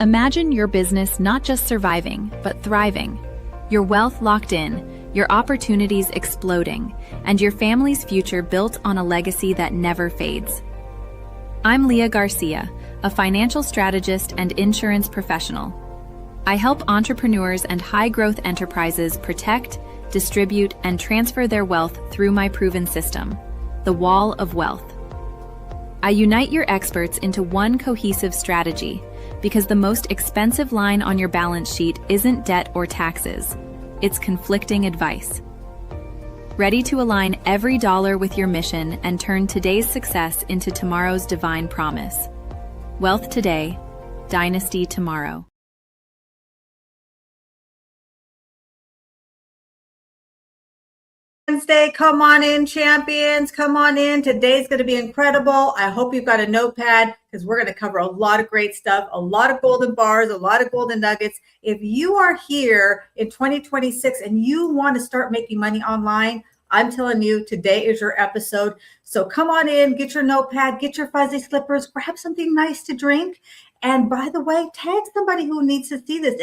Imagine your business not just surviving, but thriving. Your wealth locked in, your opportunities exploding, and your family's future built on a legacy that never fades. I'm Leah Garcia, a financial strategist and insurance professional. I help entrepreneurs and high-growth enterprises protect, distribute, and transfer their wealth through my proven system, the Wall of Wealth. I unite your experts into one cohesive strategy because the most expensive line on your balance sheet isn't debt or taxes, it's conflicting advice. Ready to align every dollar with your mission and turn today's success into tomorrow's divine promise. Wealth today, dynasty tomorrow. Wednesday, come on in, champions. Come on in. Today's going to be incredible. I hope you've got a notepad because we're going to cover a lot of great stuff, a lot of golden bars, a lot of golden nuggets. If you are here in 2026 and you want to start making money online, I'm telling you, today is your episode. So come on in, get your notepad, get your fuzzy slippers, grab something nice to drink. And by the way, tag somebody who needs to see this.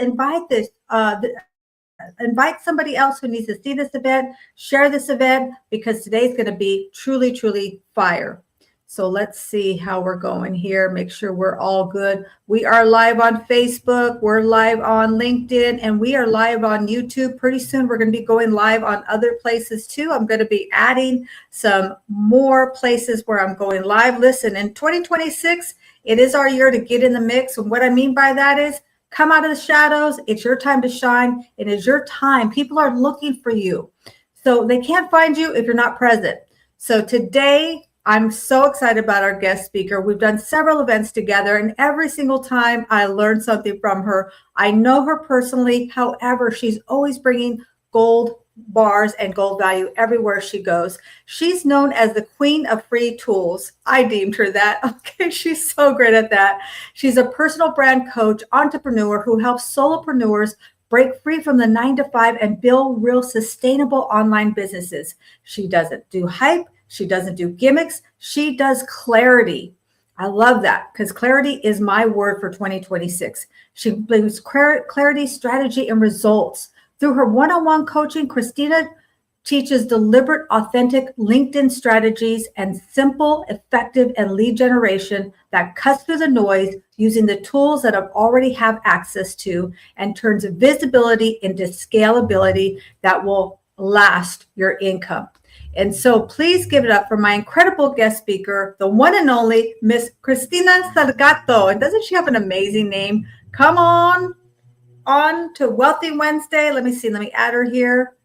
Invite somebody else who needs to see this event, share this event, because today's going to be truly, truly fire. So let's see how we're going here. Make sure we're all good. We are live on Facebook. We're live on LinkedIn, and we are live on YouTube. Pretty soon, we're going to be going live on other places too. I'm going to be adding some more places where I'm going live. Listen, in 2026, it is our year to get in the mix. And what I mean by that is, come out of the shadows. It's your time to shine. It is your time. People are looking for you. So they can't find you if you're not present. So today, I'm so excited about our guest speaker. We've done several events together, and every single time I learn something from her. I know her personally. However, she's always bringing gold bars and gold value everywhere she goes. She's known as the queen of free tools. I deemed her that. Okay, she's so great at that. She's a personal brand coach, entrepreneur who helps solopreneurs break free from the 9-to-5 and build real sustainable online businesses. She doesn't do hype. She doesn't do gimmicks. She does clarity. I love that because clarity is my word for 2026. She brings clarity, strategy, and results. Through her one-on-one coaching, Christina teaches deliberate, authentic LinkedIn strategies and simple, effective, and lead generation that cuts through the noise using the tools that I already have access to and turns visibility into scalability that will last your income. And so please give it up for my incredible guest speaker, the one and only Miss Christina Salgato. And doesn't she have an amazing name? Come on to Wealthy Wednesday. Let me see. Let me add her here.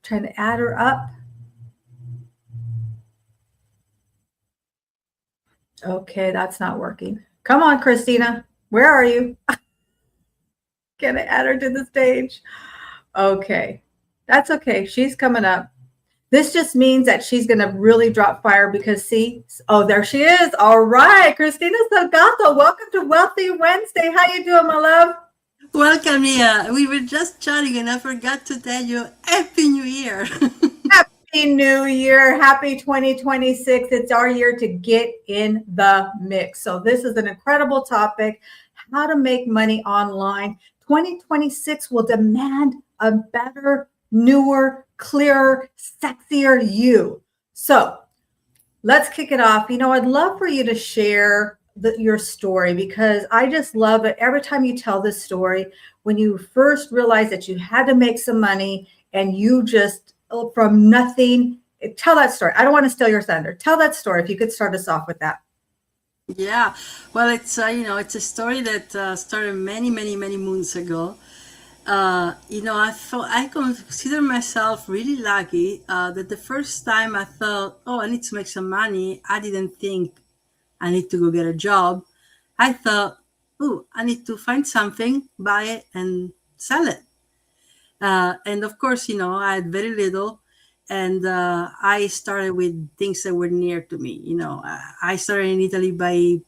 Trying to add her up. Okay, that's not working. Come on, Christina. Where are you? Can I add her to the stage? Okay, that's okay. She's coming up. This just means that she's going to really drop fire because see, oh, there she is. All right, Christina Salgato, welcome to Wealthy Wednesday. How you doing, my love? Welcome, Mia. We were just chatting and I forgot to tell you Happy New Year. Happy New Year. Happy 2026. It's our year to get in the mix. So this is an incredible topic, how to make money online. 2026 will demand a better, newer, clearer, sexier you. So let's kick it off. I'd love for you to share your story because I just love it. Every time you tell this story, when you first realized that you had to make some money and you just from nothing, tell that story. I don't want to steal your thunder. Tell that story. If you could start us off with that. Yeah, well, it's it's a story that started many moons ago. I consider myself really lucky that the first time I thought, oh, I need to make some money, I didn't think I need to go get a job. I thought, oh, I need to find something, buy it, and sell it. And of course, I had very little. And I started with things that were near to me. I started in Italy by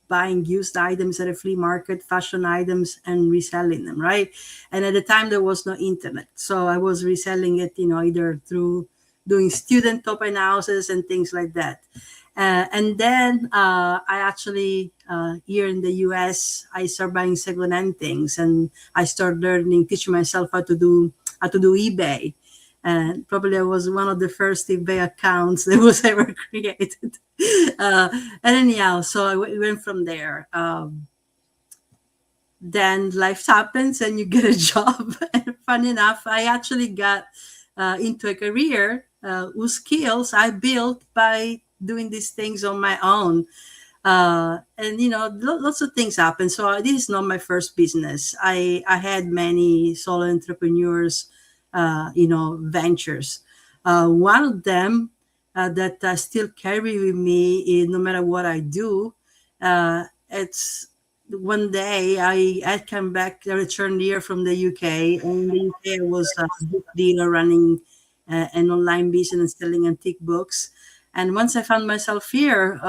buying used items at a flea market, fashion items, and reselling them, right? And at the time, there was no internet. So I was reselling it, either through doing student open houses and things like that. And then I actually, here in the US, I started buying secondhand things, and I started learning, teaching myself how to do eBay. And probably I was one of the first eBay accounts that was ever created. And anyhow, so we went from there. Then life happens and you get a job. And fun enough, I actually got into a career whose skills I built by doing these things on my own. And lots of things happen. So this is not my first business. I had many solo entrepreneurs, ventures. One of them that I still carry with me, no matter what I do. It's one day I came back, I returned here from the UK, and in the UK I was a book dealer running an online business and selling antique books. And once I found myself here,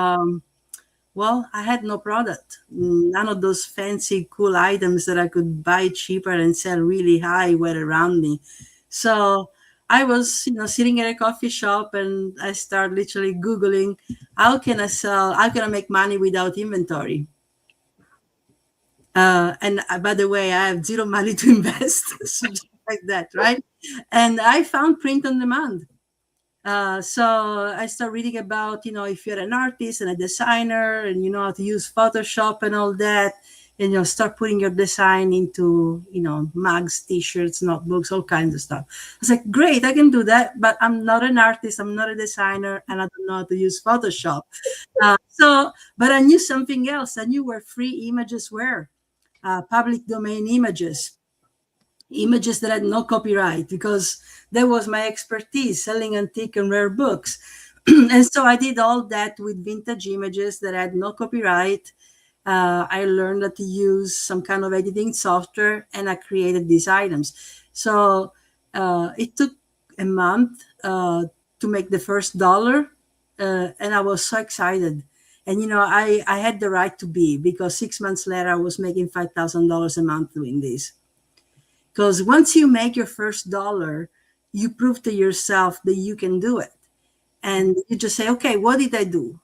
well, I had no product, none of those fancy, cool items that I could buy cheaper and sell really high were around me. So I was, sitting at a coffee shop, and I started literally Googling, how can I make money without inventory? And by the way, I have zero money to invest, so just like that, right? And I found print on demand. So I started reading about, if you're an artist and a designer and you know how to use Photoshop and all that, and start putting your design into, mugs, t-shirts, notebooks, all kinds of stuff. I was like, great, I can do that, but I'm not an artist, I'm not a designer, and I don't know how to use Photoshop. But I knew something else. I knew where free images were, public domain images that had no copyright, because that was my expertise, selling antique and rare books. And so I did all that with vintage images that had no copyright. I learned how to use some kind of editing software, and I created these items. So it took a month to make the first dollar, and I was so excited. And I had the right to be, because 6 months later I was making $5,000 a month doing this. Because once you make your first dollar, you prove to yourself that you can do it. And you just say, okay, what did I do?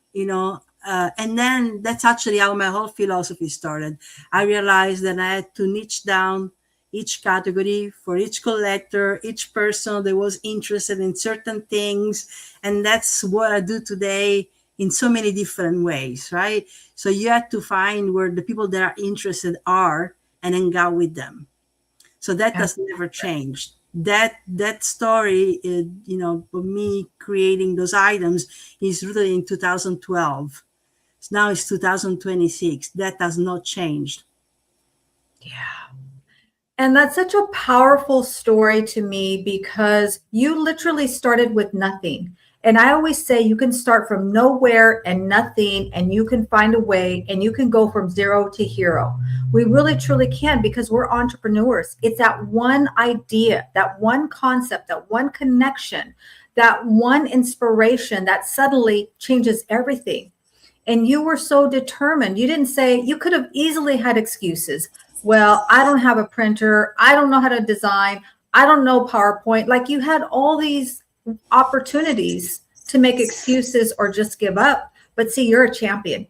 And then that's actually how my whole philosophy started. I realized that I had to niche down each category for each collector, each person that was interested in certain things. And that's what I do today in so many different ways, right? So you have to find where the people that are interested are and hang out with them. So that has never changed. That story, for me creating those items is rooted in 2012. So now it's 2026. That has not changed. Yeah. And that's such a powerful story to me, because you literally started with nothing. And I always say you can start from nowhere and nothing, and you can find a way, and you can go from zero to hero. We really, truly can, because we're entrepreneurs. It's that one idea, that one concept, that one connection, that one inspiration that suddenly changes everything. And you were so determined. You didn't say, you could have easily had excuses. Well, I don't have a printer. I don't know how to design. I don't know PowerPoint. Like, you had all these opportunities to make excuses or just give up. But see, you're a champion,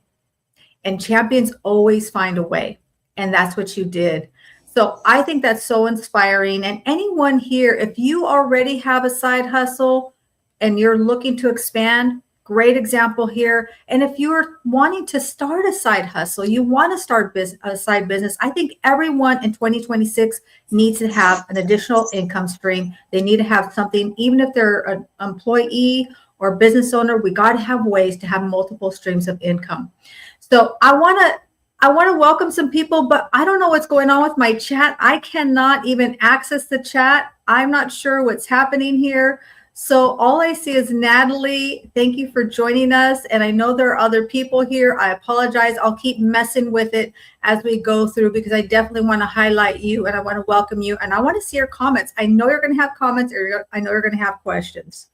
and champions always find a way. And that's what you did. So I think that's so inspiring. And anyone here, if you already have a side hustle and you're looking to expand, great example here. And if you're wanting to start a side hustle, you want to start a side business, I think everyone in 2026 needs to have an additional income stream. They need to have something, even if they're an employee or business owner, we got to have ways to have multiple streams of income. So I want to welcome some people, but I don't know what's going on with my chat. I cannot even access the chat. I'm not sure what's happening here. So all I see is Natalie. Thank you for joining us. And I know there are other people here. I apologize. I'll keep messing with it as we go through, because I definitely want to highlight you and I want to welcome you. And I want to see your comments. I know you're going to have comments, or I know you're going to have questions.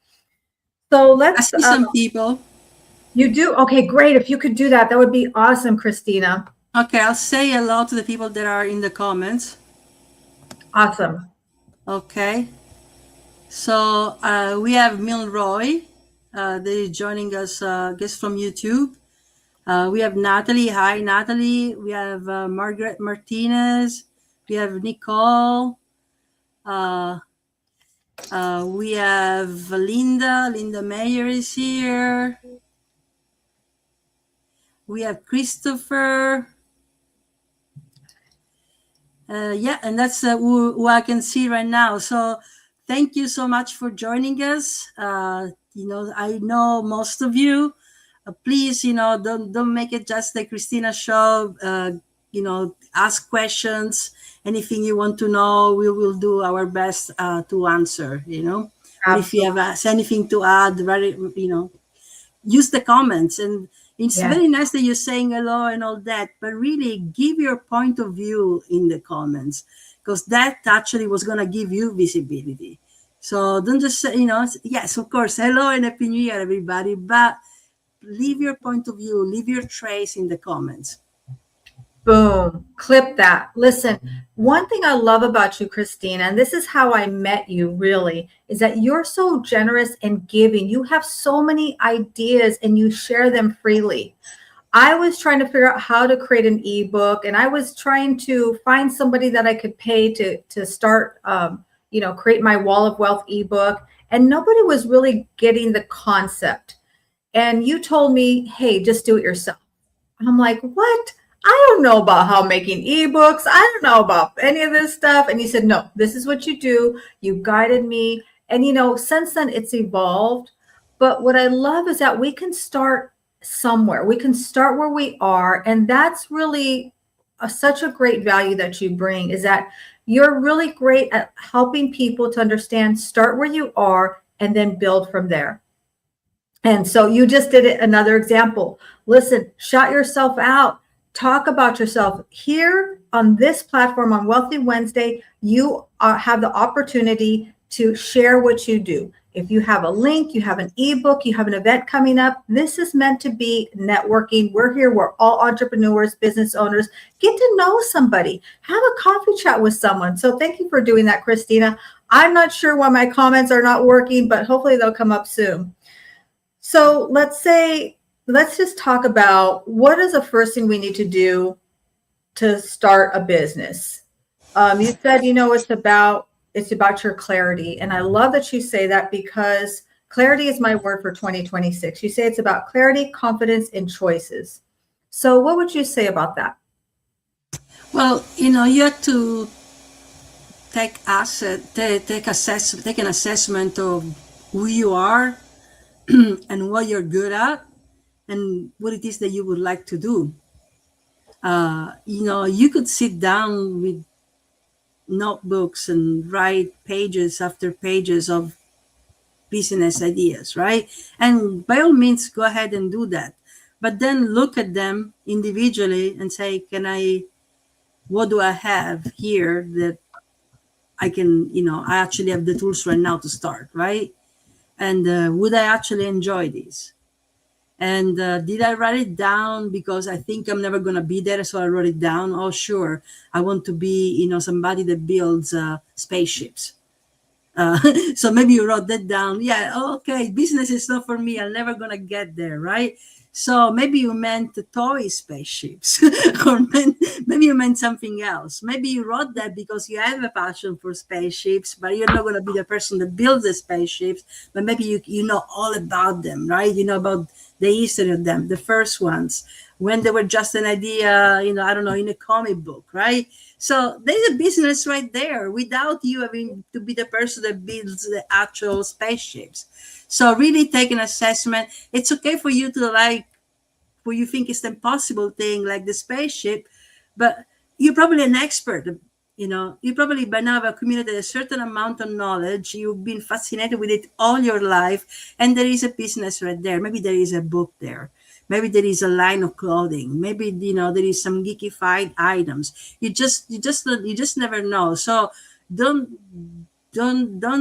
So let's I see some people. You do? Okay, great. If you could do that, that would be awesome, Christina. Okay, I'll say hello to the people that are in the comments. Awesome. Okay. So we have Milroy. They're joining us, guests from YouTube. We have Natalie. Hi, Natalie. We have Margaret Martinez. We have Nicole. We have Linda. Linda Mayer is here. We have Christopher. Yeah, and that's who I can see right now. So thank you so much for joining us. I know most of you. Please, don't make it just the Christina show. Ask questions. Anything you want to know, we will do our best to answer. But if you have anything to add, use the comments. And it's very nice that you're saying hello and all that, but really give your point of view in the comments, because that actually was going to give you visibility. So don't just say, yes, of course, hello and Happy New Year, everybody, but leave your point of view, leave your trace in the comments. Boom. Clip that. Listen, one thing I love about you, Christina, and this is how I met you really, is that you're so generous and giving. You have so many ideas and you share them freely. I was trying to figure out how to create an ebook, and I was trying to find somebody that I could pay to start, create my Wall of Wealth ebook. And nobody was really getting the concept. And you told me, hey, just do it yourself. I'm like, what? I don't know about how making ebooks. I don't know about any of this stuff. And he said, no, this is what you do. You guided me. And, since then it's evolved. But what I love is that we can start somewhere. We can start where we are. And that's really such a great value that you bring, is that you're really great at helping people to understand, start where you are, and then build from there. And so you just did it. Another example. Listen, shout yourself out. Talk about yourself. Here on this platform on Wealthy Wednesday, you have the opportunity to share what you do. If you have a link, you have an ebook, you have an event coming up, this is meant to be networking. We're here. We're all entrepreneurs, business owners. Get to know somebody. Have a coffee chat with someone. So thank you for doing that, Christina. I'm not sure why my comments are not working, but hopefully they'll come up soon. So let's just talk about what is the first thing we need to do to start a business. You said, it's about your clarity. And I love that you say that, because clarity is my word for 2026. You say it's about clarity, confidence, and choices. So what would you say about that? Well, you have to take an assessment of who you are and what you're good at, and what it is that you would like to do. You could sit down with notebooks and write pages after pages of business ideas, right? And by all means, go ahead and do that. But then look at them individually and say, what do I have here that I can, I actually have the tools right now to start, right? And would I actually enjoy this? And did I write it down because I think I'm never going to be there, so I wrote it down? Oh, sure. I want to be, somebody that builds spaceships. So maybe you wrote that down. Yeah, okay, business is not for me. I'm never going to get there, right? So maybe you meant toy spaceships, or maybe you meant something else. Maybe you wrote that because you have a passion for spaceships, but you're not going to be the person that builds the spaceships. But maybe you know all about them, right? You know about the history of them, the first ones, when they were just an idea, I don't know, in a comic book, right? So there's a business right there without you having to be the person that builds the actual spaceships. So really take an assessment. It's okay for you to where you think it's an impossible thing like the spaceship, but you're probably an expert. You probably by now have accumulated a certain amount of knowledge. You've been fascinated with it all your life, and there is a business right there. Maybe there is a book there. Maybe there is a line of clothing. Maybe there is some geekified items. You just never know. So don't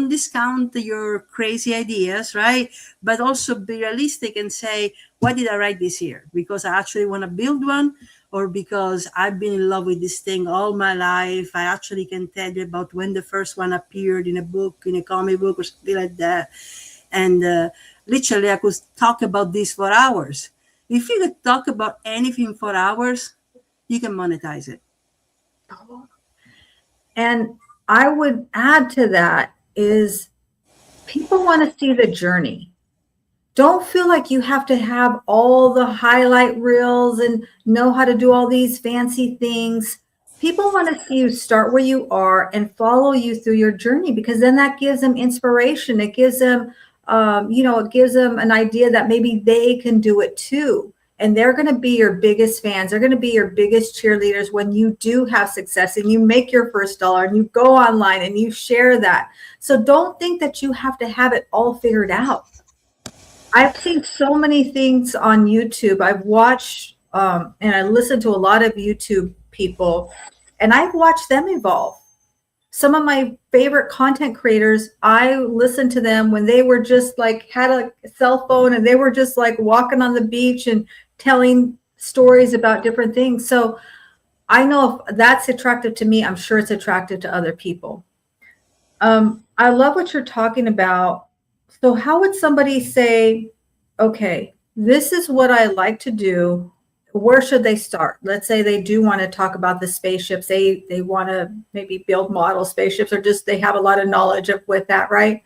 discount your crazy ideas, right? But also be realistic and say, why did I write this here? Because I actually want to build one, or because I've been in love with this thing all my life. I actually can tell you about when the first one appeared in a book, in a comic book or something like that. And literally, I could talk about this for hours. If you could talk about anything for hours, you can monetize it. And I would add to that is people want to see the journey. Don't feel like you have to have all the highlight reels and know how to do all these fancy things. People want to see you start where you are and follow you through your journey, because then that gives them inspiration. It gives them, it gives them an idea that maybe they can do it too. And they're going to be your biggest fans. They're going to be your biggest cheerleaders when you do have success and you make your first dollar and you go online and you share that. So don't think that you have to have it all figured out. I've seen so many things on YouTube. I've watched and I listen to a lot of YouTube people, and I've watched them evolve. Some of my favorite content creators, I listened to them when they were just like had a cell phone and they were just like walking on the beach and telling stories about different things. So I know if that's attractive to me, I'm sure it's attractive to other people. I love what you're talking about. So how would somebody say, okay, this is what I like to do. Where should they start? Let's say they do want to talk about the spaceships. They want to maybe build model spaceships, or just they have a lot of knowledge with that, right?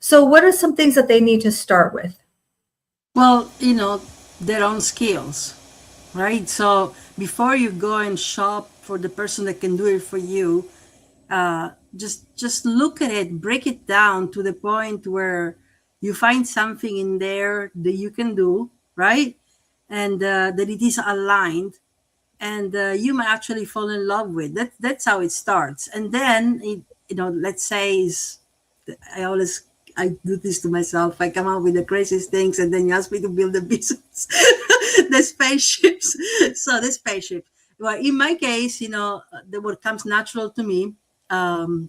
So what are some things that they need to start with? Well, their own skills, right? So before you go and shop for the person that can do it for you, just look at it, break it down to the point where you find something in there that you can do, right? And that it is aligned, and you might actually fall in love with that. That's how it starts. And then let's say I do this to myself. I come up with the craziest things, and then you ask me to build a business. The spaceships. So the spaceship. Well, in my case, what comes natural to me. I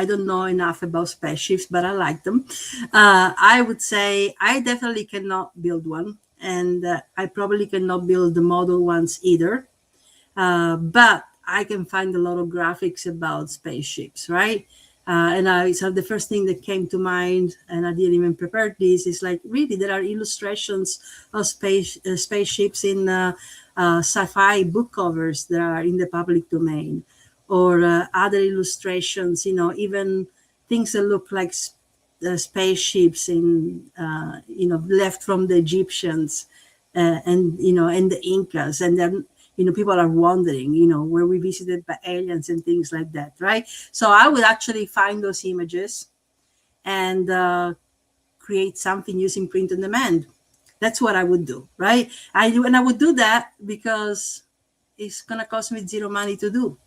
don't know enough about spaceships, but I like them. I would say I definitely cannot build one, and I probably cannot build the model ones either. But I can find a lot of graphics about spaceships, right? So the first thing that came to mind, and I didn't even prepare this, is like, really, there are illustrations of spaceships in sci-fi book covers that are in the public domain, or other illustrations, even things that look like spaceships left from the Egyptians and the Incas. And then, people are wondering, were we visited by aliens and things like that, right? So I would actually find those images and create something using print on demand. That's what I would do, right? I would do that because it's going to cost me zero money to do.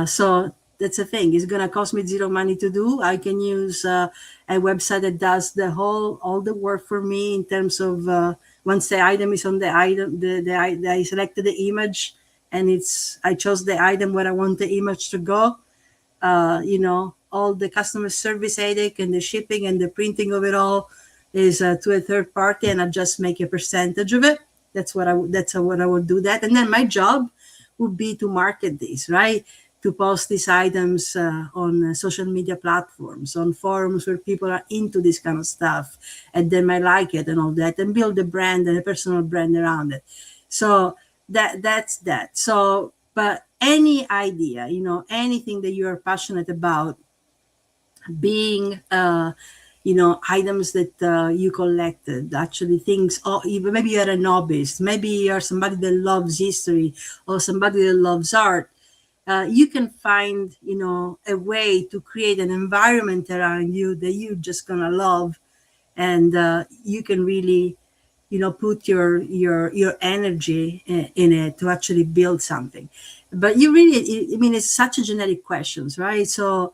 So that's the thing. It's going to cost me zero money to do. I can use a website that does all the work for me in terms of once the item is on the item, I selected the image, and I chose the item where I want the image to go. All the customer service headache and the shipping and the printing of it all is to a third party, and I just make a percentage of it. That's what I would do that. And then my job would be to market this, right? To post these items on social media platforms, on forums where people are into this kind of stuff, and they might like it and all that, and build a brand and a personal brand around it. So that's that. So, but any idea, anything that you're passionate about, being items that you collected, actually things, or even maybe you're a novice, maybe you're somebody that loves history or somebody that loves art. You can find, a way to create an environment around you that you're just gonna love, and you can really, put your energy in it to actually build something. But it's such a generic questions, right? So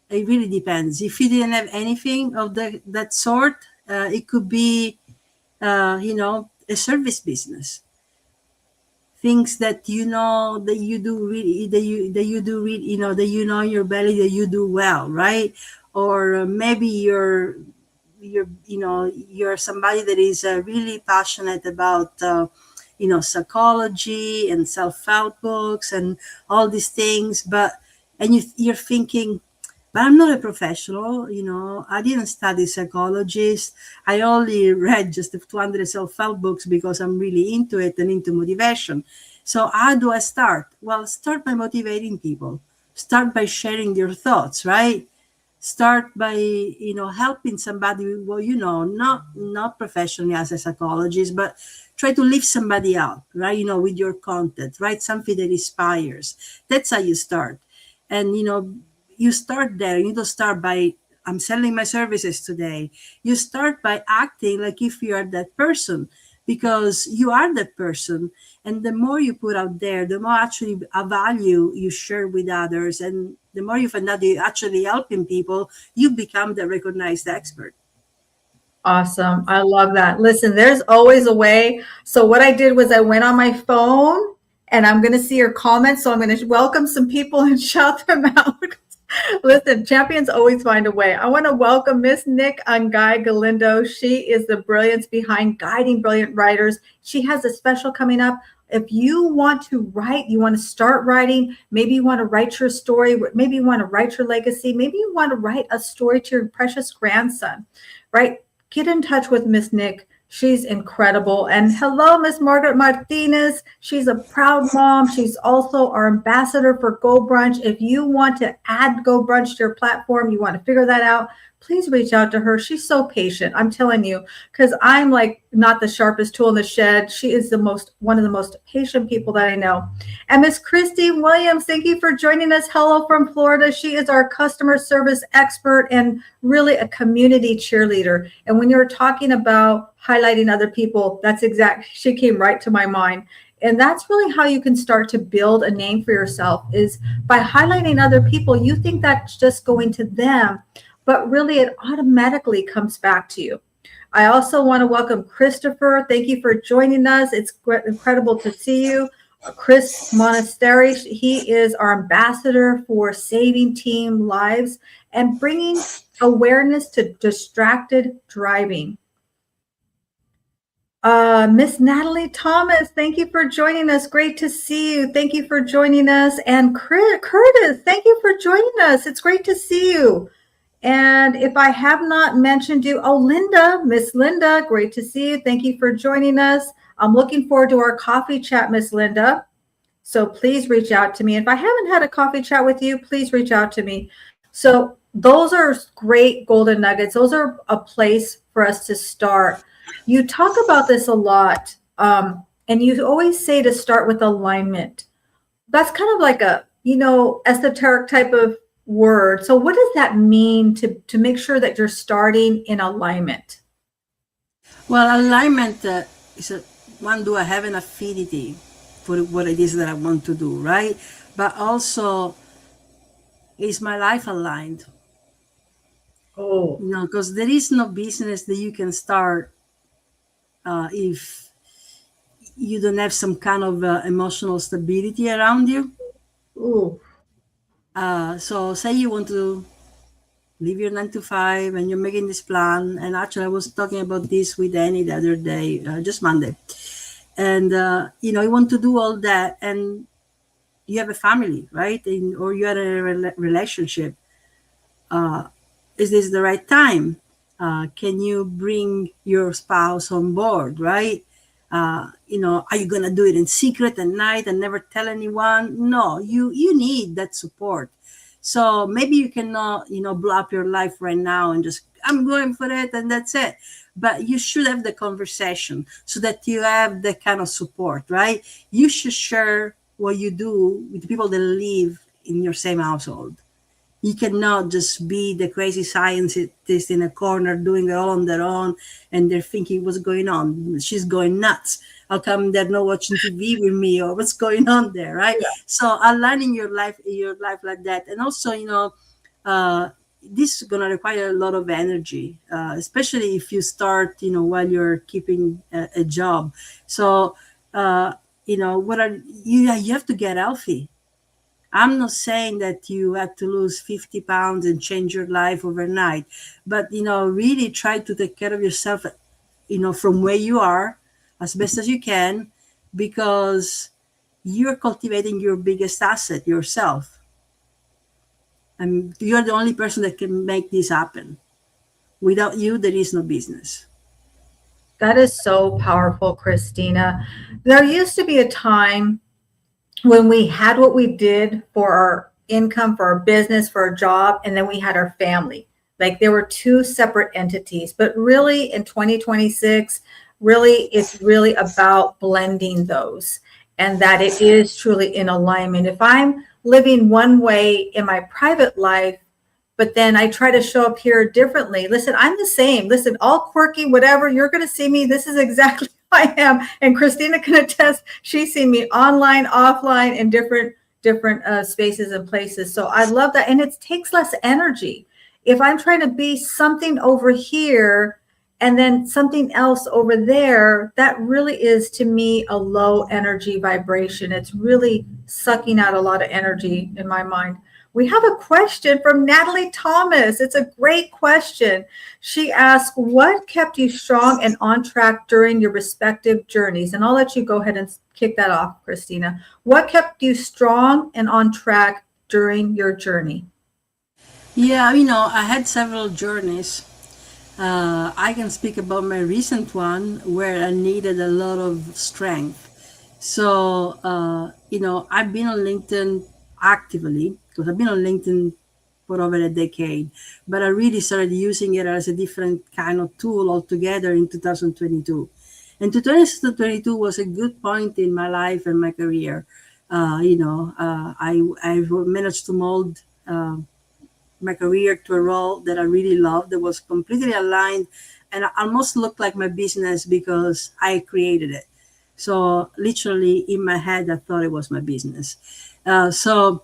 it really depends. If you didn't have anything of that sort, it could be, a service business. Things that that you do really, that you do really, that in your belly that you do well, right? Or maybe you're somebody that is really passionate about psychology and self-help books and all these things, and you're thinking, But I'm not a professional, I didn't study psychologist. I only read just the 200 self-help books because I'm really into it and into motivation. So how do I start? Well, start by motivating people. Start by sharing your thoughts, right? Start by helping somebody, well, not professionally as a psychologist, but try to lift somebody up, right? With your content, write something that inspires. That's how you start. And you start there. You don't start by, I'm selling my services today. You start by acting like if you are that person, because you are that person. And the more you put out there, the more actually a value you share with others. And the more you find out you're actually helping people, you become the recognized expert. Awesome. I love that. Listen, there's always a way. So what I did was I went on my phone and I'm going to see your comments. So I'm going to welcome some people and shout them out. Listen, champions always find a way. I want to welcome Miss Nick Angai Galindo. She is the brilliance behind Guiding Brilliant Writers. She has a special coming up. If you want to write, you want to start writing, maybe you want to write your story, maybe you want to write your legacy, maybe you want to write a story to your precious grandson, right? Get in touch with Miss Nick. She's incredible. And hello, Miss Margaret Martinez. She's a proud mom. She's also our ambassador for Go Brunch. If you want to add Go Brunch to your platform, you want to figure that out, please reach out to her. She's so patient. I'm telling you, because I'm like not the sharpest tool in the shed. She is one of the most patient people that I know. And Miss Christy Williams, thank you for joining us. Hello from Florida. She is our customer service expert and really a community cheerleader. And when you're talking about highlighting other people, she came right to my mind. And that's really how you can start to build a name for yourself, is by highlighting other people. You think that's just going to them, but really it automatically comes back to you. I also want to welcome Christopher. Thank you for joining us. It's incredible to see you. Chris Monastery, he is our ambassador for saving teen lives and bringing awareness to distracted driving. Miss Natalie Thomas, thank you for joining us. Great to see you. Thank you for joining us. And Curtis, thank you for joining us. It's great to see you. And if I have not mentioned you, Linda, Miss Linda, great to see you. Thank you for joining us. I'm looking forward to our coffee chat, Miss Linda. So please reach out to me. If I haven't had a coffee chat with you, please reach out to me. So those are great golden nuggets. Those are a place for us to start. You talk about this a lot, and you always say to start with alignment. That's kind of like a, esoteric type of word. So what does that mean to make sure that you're starting in alignment? Well, alignment is do I have an affinity for what it is that I want to do, right? But also, is my life aligned? Oh, because there is no business that you can start if you don't have some kind of emotional stability around you. ooh. So say you want to leave your 9 to 5 and you're making this plan. And actually I was talking about this with Annie the other day, just Monday. And, you want to do all that and you have a family, right? Or you are in a relationship. Is this the right time? Can you bring your spouse on board, right? Are you going to do it in secret at night and never tell anyone? No, you need that support. So maybe you cannot, blow up your life right now and just, I'm going for it and that's it. But you should have the conversation so that you have that kind of support, right? You should share what you do with the people that live in your same household. You cannot just be the crazy scientist in a corner doing it all on their own and they're thinking, what's going on? She's going nuts. How come they're not watching TV with me, or what's going on there, right? Yeah. So aligning your life like that. And also, this is going to require a lot of energy, especially if you start, while you're keeping a job. So, you have to get healthy. I'm not saying that you have to lose 50 pounds and change your life overnight, but, really try to take care of yourself, from where you are as best as you can, because you're cultivating your biggest asset, yourself. And you're the only person that can make this happen. Without you, there is no business. That is so powerful, Christina. There used to be a time when we had what we did for our income, for our business, for our job, and then we had our family. Like there were two separate entities. But really in 2026, really it's really about blending those, and that it is truly in alignment. If I'm living one way in my private life, but then I try to show up here differently. Listen, I'm the same. Listen, all quirky, whatever, you're going to see me. This is exactly who I am. And Christina can attest, she's seen me online, offline, in different spaces and places. So I love that. And it takes less energy. If I'm trying to be something over here and then something else over there, that really is to me a low energy vibration. It's really sucking out a lot of energy in my mind. We have a question from Natalie Thomas. It's a great question. She asked, what kept you strong and on track during your respective journeys? And I'll let you go ahead and kick that off, Christina. What kept you strong and on track during your journey? Yeah, I had several journeys. I can speak about my recent one where I needed a lot of strength. So, I've been on LinkedIn actively because I've been on LinkedIn for over a decade, but I really started using it as a different kind of tool altogether in 2022. And 2022 was a good point in my life and my career. I managed to mold my career to a role that I really loved, that was completely aligned and almost looked like my business because I created it. So literally in my head, I thought it was my business. So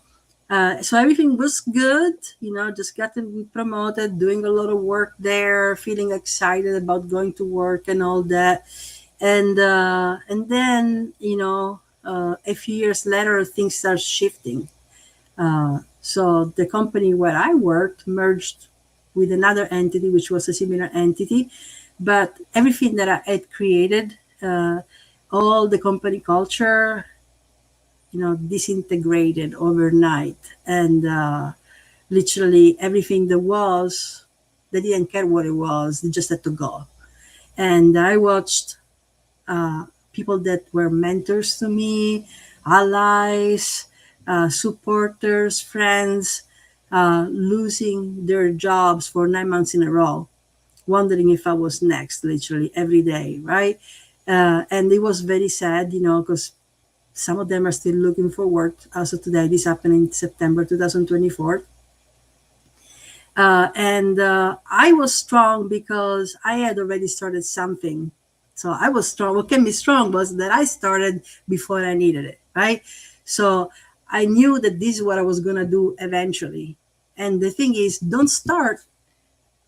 everything was good, just getting promoted, doing a lot of work there, feeling excited about going to work and all that. And then, a few years later, things start shifting. So the company where I worked merged with another entity, which was a similar entity. But everything that I had created, all the company culture, disintegrated overnight. And literally everything there was, they didn't care what it was. They just had to go. And I watched people that were mentors to me, allies, supporters, friends, losing their jobs for 9 months in a row, wondering if I was next, literally every day, right? And it was very sad, because some of them are still looking for work as of today. This happened in September 2024. And I was strong because I had already started something. So I was strong. What kept me strong was that I started before I needed it, right? So I knew that this is what I was going to do eventually. And the thing is, don't start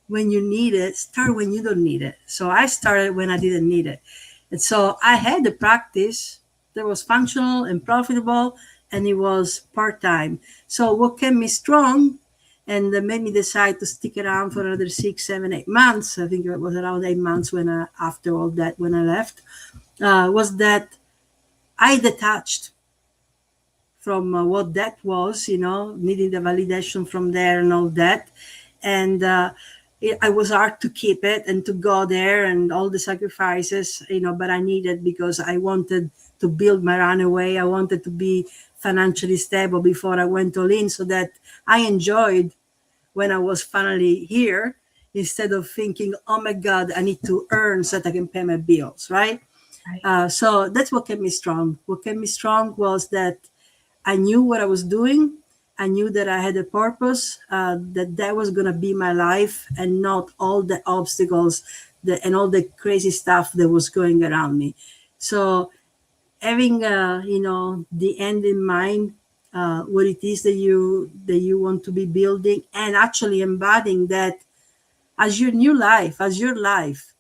when you need it, start when you don't need it. So I started when I didn't need it. And so I had a practice that was functional and profitable, and it was part-time. So what kept me strong and that made me decide to stick around for another 6, 7, 8 months, I think it was around 8 months after all that, when I left, was that I detached from what that was, needing the validation from there and all that. And I was hard to keep it and to go there and all the sacrifices, but I needed, because I wanted to build my runaway. I wanted to be financially stable before I went all in, so that I enjoyed when I was finally here, instead of thinking, oh my God, I need to earn so that I can pay my bills, right? So that's what kept me strong. What kept me strong was that I knew what I was doing. I knew that I had a purpose, that was going to be my life, and not all the obstacles and all the crazy stuff that was going around me. So having, the end in mind, what it is that you want to be building, and actually embodying that as your new life, as your life,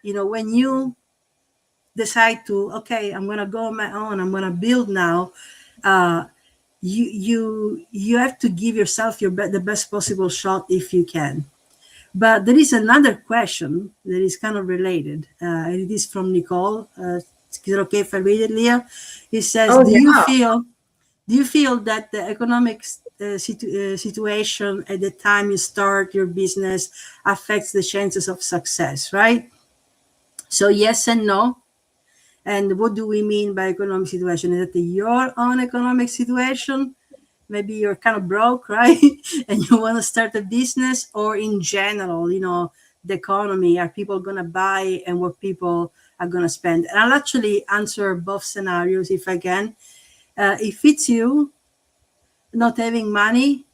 when you decide to, okay, I'm going to go on my own, I'm going to build now, you have to give yourself the best possible shot if you can. But there is another question that is kind of related. It is from Nicole. Is it okay if I read it, Leah? It says, do do you feel that the economic situation at the time you start your business affects the chances of success, right? So yes and no. And what do we mean by economic situation? Is that your own economic situation? Maybe you're kind of broke, right? And you want to start a business, or in general, you know, the economy, are people going to buy and what people are going to spend? And I'll actually answer both scenarios if I can. If it's you not having money,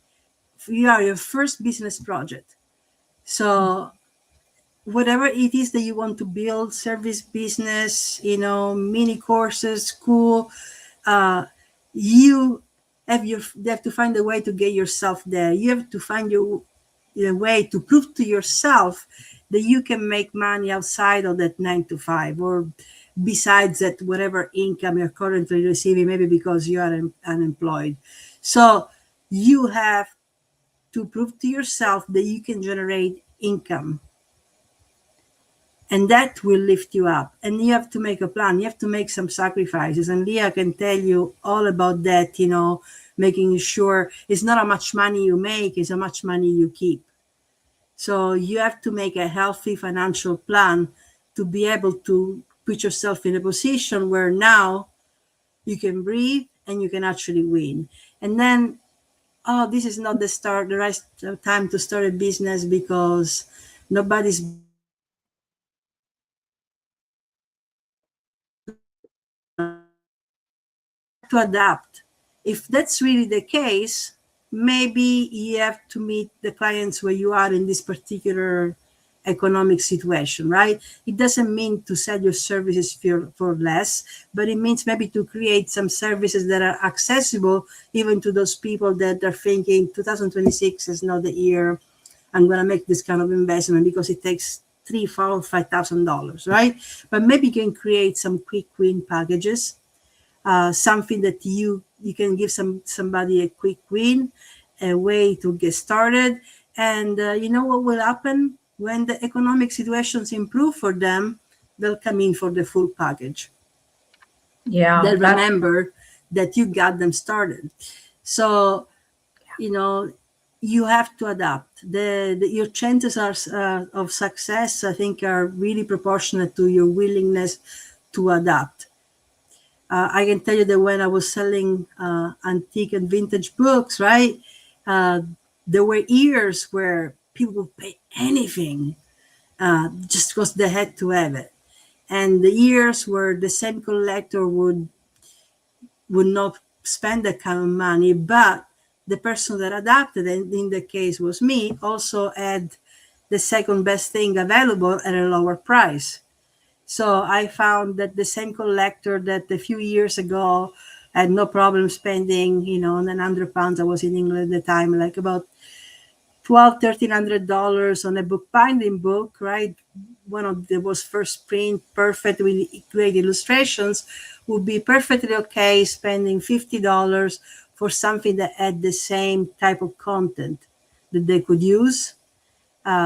you are your first business project. So whatever it is that you want to build, service business, you know, mini courses, school, you have to find a way to get yourself there. You have to find your way to prove to yourself that you can make money outside of that 9 to 5, or besides that, whatever income you're currently receiving, maybe because you are unemployed. So you have to prove to yourself that you can generate income, and that will lift you up. And you have to make a plan. You have to make some sacrifices. And Leah can tell you all about that, you know, making sure it's not how much money you make, it's how much money you keep. So you have to make a healthy financial plan to be able to put yourself in a position where now you can breathe and you can actually win. And then, oh, this is not the right time to start a business because nobody's to adapt. If that's really the case, maybe you have to meet the clients where you are in this particular economic situation, right? It doesn't mean to sell your services for less, but it means maybe to create some services that are accessible even to those people that are thinking 2026 is not the year I'm going to make this kind of investment because it takes $3,000, $4,000, $5,000, right? But maybe you can create some quick win packages. Something that you can give somebody a quick win, a way to get started. And you know what will happen? When the economic situations improve for them, they'll come in for the full package. Yeah. They'll remember that you got them started. So, you know, you have to adapt. Your chances of success, I think, are really proportionate to your willingness to adapt. I can tell you that when I was selling antique and vintage books, right, there were years where people would pay anything just because they had to have it. And the years where the same collector would not spend that kind of money, but the person that adapted, and in the case was me, also had the second best thing available at a lower price. So I found that the same collector that a few years ago had no problem spending, you know, £900. I was in England at the time, like about $1,200-$1,300 on a bookbinding book, right? One of the most first print, perfect with great illustrations, would be perfectly okay spending $50 for something that had the same type of content that they could use.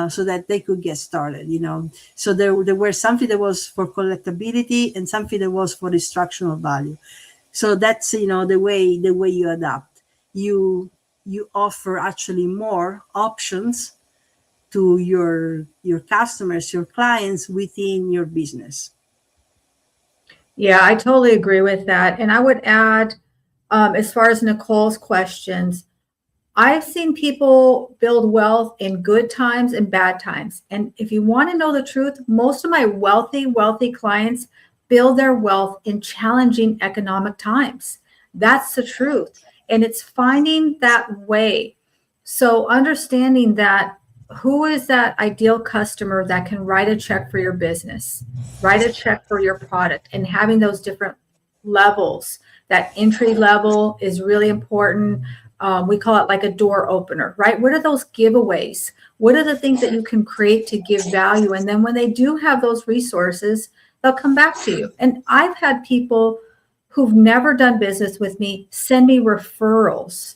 So that they could get started, you know. So there were something that was for collectability and something that was for instructional value. So that's, you know, the way you adapt. You offer actually more options to your customers, your clients within your business. Yeah, I totally agree with that. And I would add, as far as Nicole's questions, I've seen people build wealth in good times and bad times. And if you want to know the truth, most of my wealthy clients build their wealth in challenging economic times. That's the truth. And it's finding that way. So understanding that, who is that ideal customer that can write a check for your business, write a check for your product, and having those different levels. That entry level is really important. We call it like a door opener, right? What are those giveaways? What are the things that you can create to give value? And then when they do have those resources, they'll come back to you. And I've had people who've never done business with me send me referrals.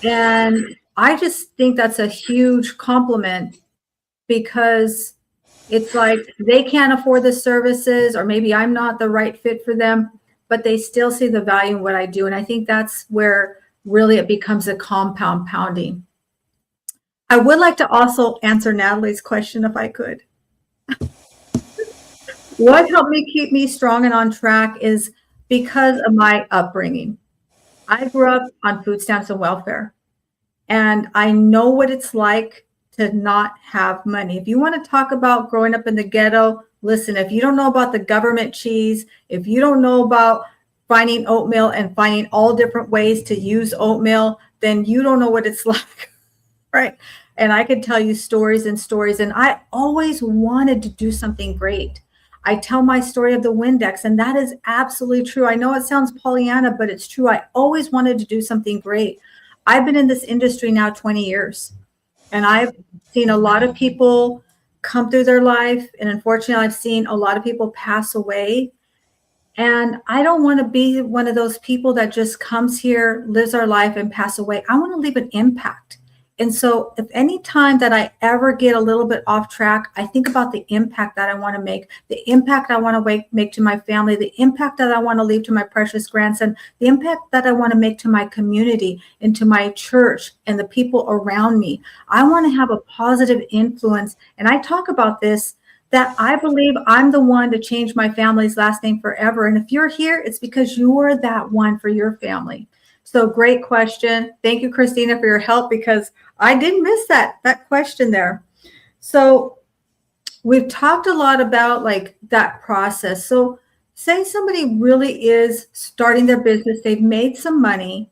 And I just think that's a huge compliment, because it's like they can't afford the services, or maybe I'm not the right fit for them, but they still see the value in what I do. And I think that's where really it becomes a compound pounding. I would like to also answer Natalie's question if I could. What helped me keep me strong and on track is because of my upbringing. I grew up on food stamps and welfare, and I know what it's like to not have money. If you want to talk about growing up in the ghetto, listen, if you don't know about the government cheese, if you don't know about finding oatmeal and finding all different ways to use oatmeal, then you don't know what it's like, right? And I could tell you stories and stories, and I always wanted to do something great. I tell my story of the Windex, and that is absolutely true. I know it sounds Pollyanna, but it's true. I always wanted to do something great. I've been in this industry now 20 years, and I've seen a lot of people come through their life. And unfortunately, I've seen a lot of people pass away. And I don't want to be one of those people that just comes here, lives our life, and pass away. I want to leave an impact. And so if any time that I ever get a little bit off track, I think about the impact that I want to make, the impact I want to make to my family, the impact that I want to leave to my precious grandson, the impact that I want to make to my community and to my church and the people around me. I want to have a positive influence. And I talk about this, that I believe I'm the one to change my family's last name forever. And if you're here, it's because you're that one for your family. So great question. Thank you, Christina, for your help, because I did miss that question there. So we've talked a lot about like that process. So say somebody really is starting their business, they've made some money,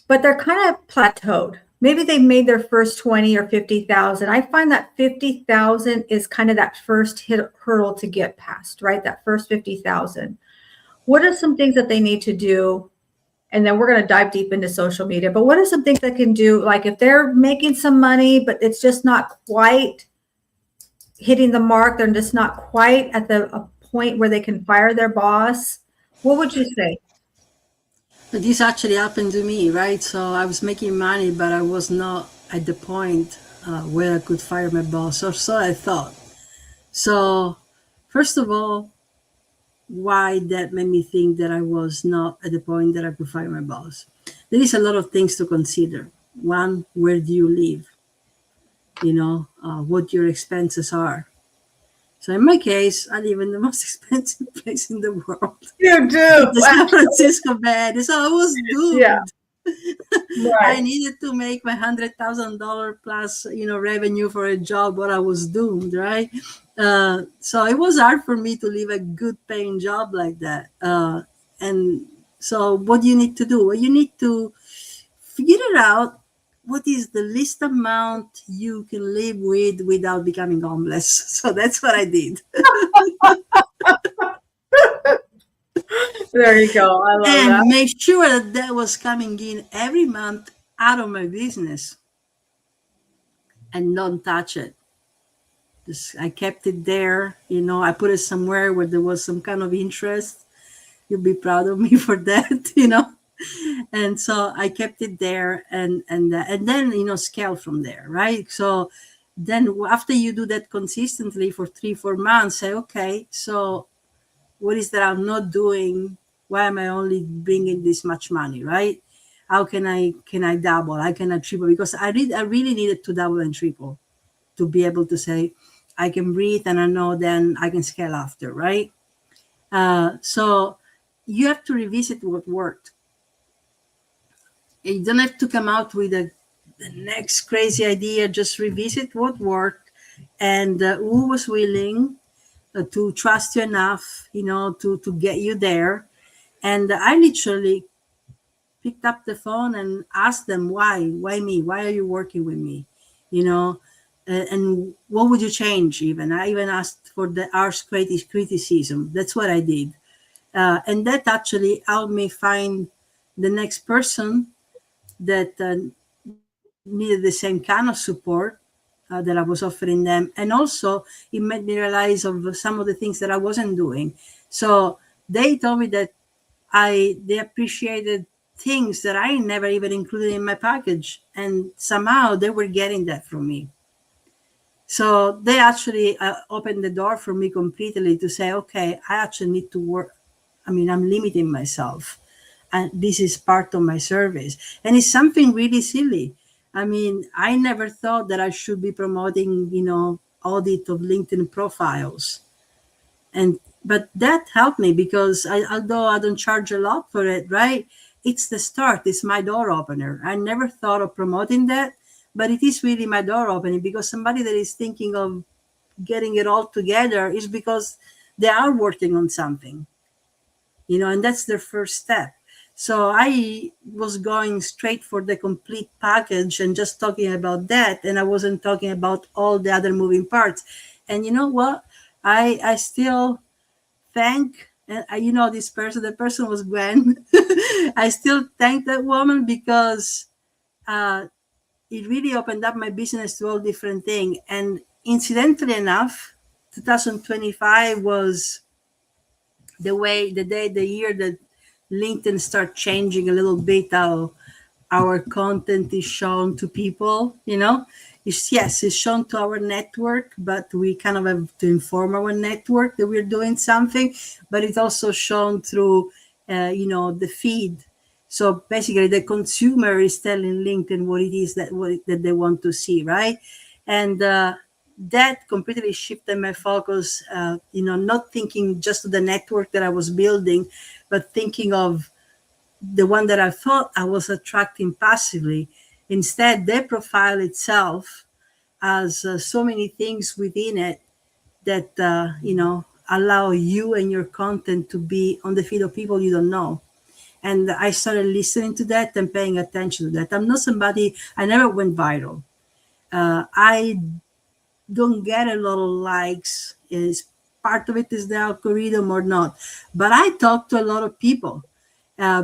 but they're kind of plateaued. Maybe they've made their first 20 or 50,000. I find that 50,000 is kind of that first hurdle to get past, right? That first 50,000. What are some things that they need to do? And then we're going to dive deep into social media. But what are some things they can do? Like if they're making some money, but it's just not quite hitting the mark, they're just not quite at a point where they can fire their boss, what would you say? This actually happened to me, right? So I was making money, but I was not at the point where I could fire my boss, or so I thought. So first of all, why that made me think that I was not at the point that I could fire my boss. There is a lot of things to consider. One, where do you live? What your expenses are. So in my case, I live in the most expensive place in the world. You do. The San Francisco Bay. So I was doomed. Yeah. Right. I needed to make my $100,000 plus, revenue for a job, or I was doomed, right? So it was hard for me to leave a good paying job like that. And so what do you need to do? Well, you need to figure out what is the least amount you can live with without becoming homeless. So that's what I did. There you go. I love that. And make sure that was coming in every month out of my business, and don't touch it. I kept it there. I put it somewhere where there was some kind of interest. You'll be proud of me for that, And so I kept it there, and then scale from there, right? So then after you do that consistently for 3-4 months, say, okay, so what is that I'm not doing? Why am I only bringing this much money, right? How can I double? How can I triple? Because I really needed to double and triple to be able to say, I can breathe, and I know then I can scale after, right? So you have to revisit what worked. You don't have to come out with the next crazy idea. Just revisit what worked, and who was willing to trust you enough, to get you there. And I literally picked up the phone and asked them, why me? Why are you working with me? And what would you change even? I even asked for the harsh criticism. That's what I did. And that actually helped me find the next person that needed the same kind of support that I was offering them. And also it made me realize of some of the things that I wasn't doing. So they told me that they appreciated things that I never even included in my package. And somehow they were getting that from me. So they actually opened the door for me completely to say, okay, I actually need to work I mean, I'm limiting myself. And this is part of my service. And it's something really silly. I mean, I never thought that I should be promoting, audit of LinkedIn profiles. And but that helped me because although I don't charge a lot for it, right? It's the start. It's my door opener. I never thought of promoting that, but it is really my door opening because somebody that is thinking of getting it all together is because they are working on something, and that's their first step. So I was going straight for the complete package and just talking about that. And I wasn't talking about all the other moving parts. And you know what? I still thank, and this person, the person was Gwen. I still thank that woman because it really opened up my business to all different things. And incidentally enough, 2025 was the year that LinkedIn start changing a little bit how our content is shown to people. It's shown to our network, but we kind of have to inform our network that we're doing something. But it's also shown through, the feed. So basically, the consumer is telling LinkedIn what it is that they want to see, right? And that completely shifted my focus. Not thinking just of the network that I was building, but thinking of the one that I thought I was attracting passively. Instead, their profile itself has so many things within it that, allow you and your content to be on the feed of people you don't know. And I started listening to that and paying attention to that. I'm not somebody, I never went viral. I don't get a lot of likes. Is part of it is the algorithm or not? But I talk to a lot of people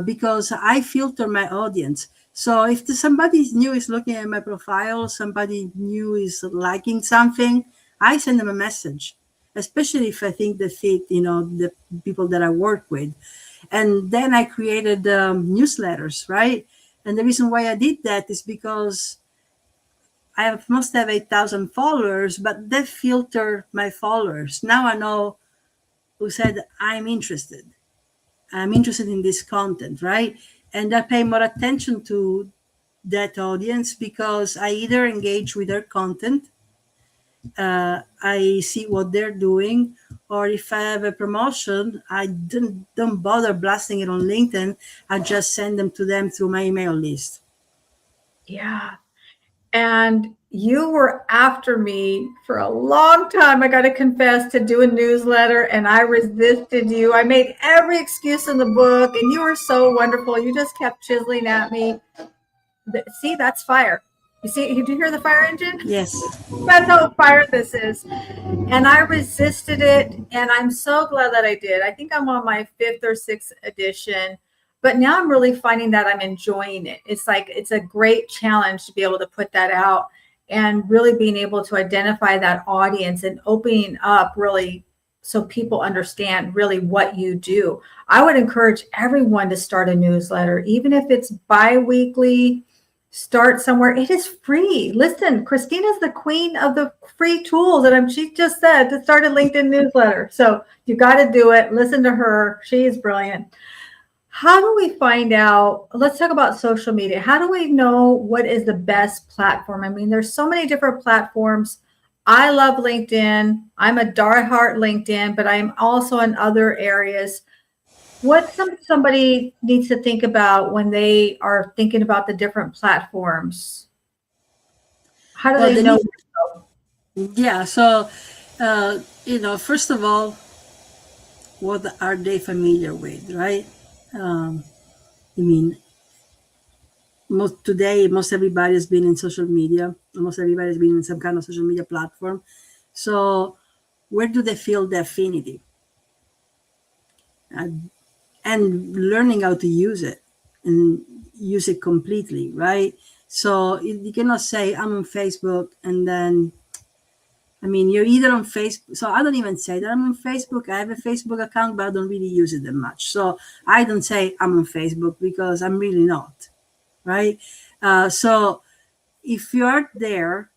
because I filter my audience. So if somebody new is looking at my profile, somebody new is liking something, I send them a message, especially if I think they fit, the people that I work with. And then I created newsletters, right? And the reason why I did that is because must have 8,000 followers, but they filter my followers. Now I know who said, I'm interested in this content, right? And I pay more attention to that audience because I either engage with their content, I see what they're doing, or if I have a promotion, I don't bother blasting it on LinkedIn. I just send them to them through my email list. Yeah. And you were after me for a long time, I got to confess, to do a newsletter, and I resisted you. I made every excuse in the book, and you were so wonderful. You just kept chiseling at me. See, that's fire. You see, you do hear the fire engine? Yes. That's how fire this is. And I resisted it, and I'm so glad that I did. I think I'm on my 5th or 6th edition. But now I'm really finding that I'm enjoying it. It's like it's a great challenge to be able to put that out and really being able to identify that audience and opening up really so people understand really what you do. I would encourage everyone to start a newsletter, even if it's bi-weekly. Start somewhere. It is free. Listen, Christina's the queen of the free tools. And she just said to start a LinkedIn newsletter. So you got to do it. Listen to her. She is brilliant. How do we find out? Let's talk about social media. How do we know what is the best platform? I mean, there's so many different platforms. I love LinkedIn. I'm a diehard LinkedIn, but I'm also in other areas. What somebody needs to think about when they are thinking about the different platforms? How do they know? Yeah. So, first of all, what are they familiar with, right? Most everybody has been in social media. Most everybody has been in some kind of social media platform. So where do they feel the affinity? And learning how to use it and use it completely, right? So you cannot say I'm on Facebook and then, you're either on Facebook. So I don't even say that I'm on Facebook. I have a Facebook account, but I don't really use it that much. So I don't say I'm on Facebook because I'm really not, right? So if you're there,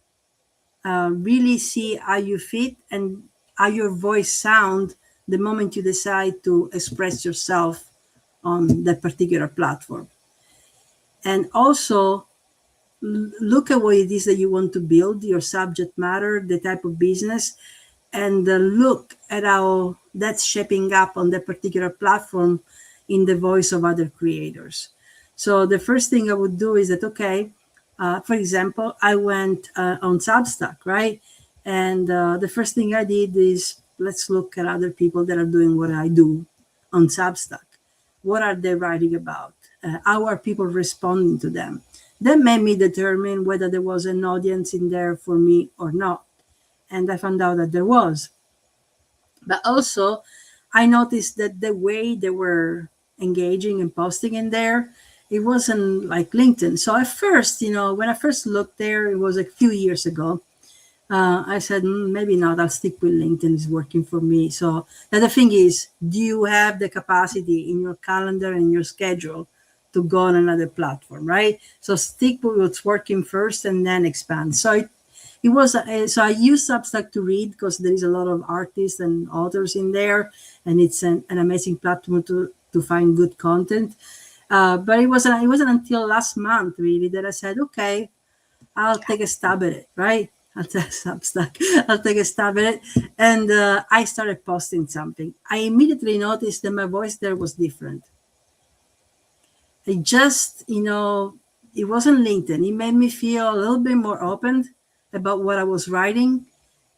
really see how you fit and how your voice sound the moment you decide to express yourself on that particular platform. And also look at what it is that you want to build, your subject matter, the type of business, and look at how that's shaping up on that particular platform in the voice of other creators. So the first thing I would do is that, okay, for example, I went on Substack, right? And the first thing I did is, let's look at other people that are doing what I do on Substack. What are they writing about? How are people responding to them? That made me determine whether there was an audience in there for me or not. And I found out that there was. But also, I noticed that the way they were engaging and posting in there, it wasn't like LinkedIn. So at first, when I first looked there, it was a few years ago. I said, maybe not, I'll stick with LinkedIn, it's working for me. So the thing is, do you have the capacity in your calendar and your schedule to go on another platform, right? So stick with what's working first and then expand. So so I use Substack to read because there is a lot of artists and authors in there, and it's an amazing platform to find good content. But it wasn't until last month really that I said, okay, I'll take a stab at it, right? I'll take a stab at it. And I started posting something. I immediately noticed that my voice there was different. It just, it wasn't LinkedIn. It made me feel a little bit more open about what I was writing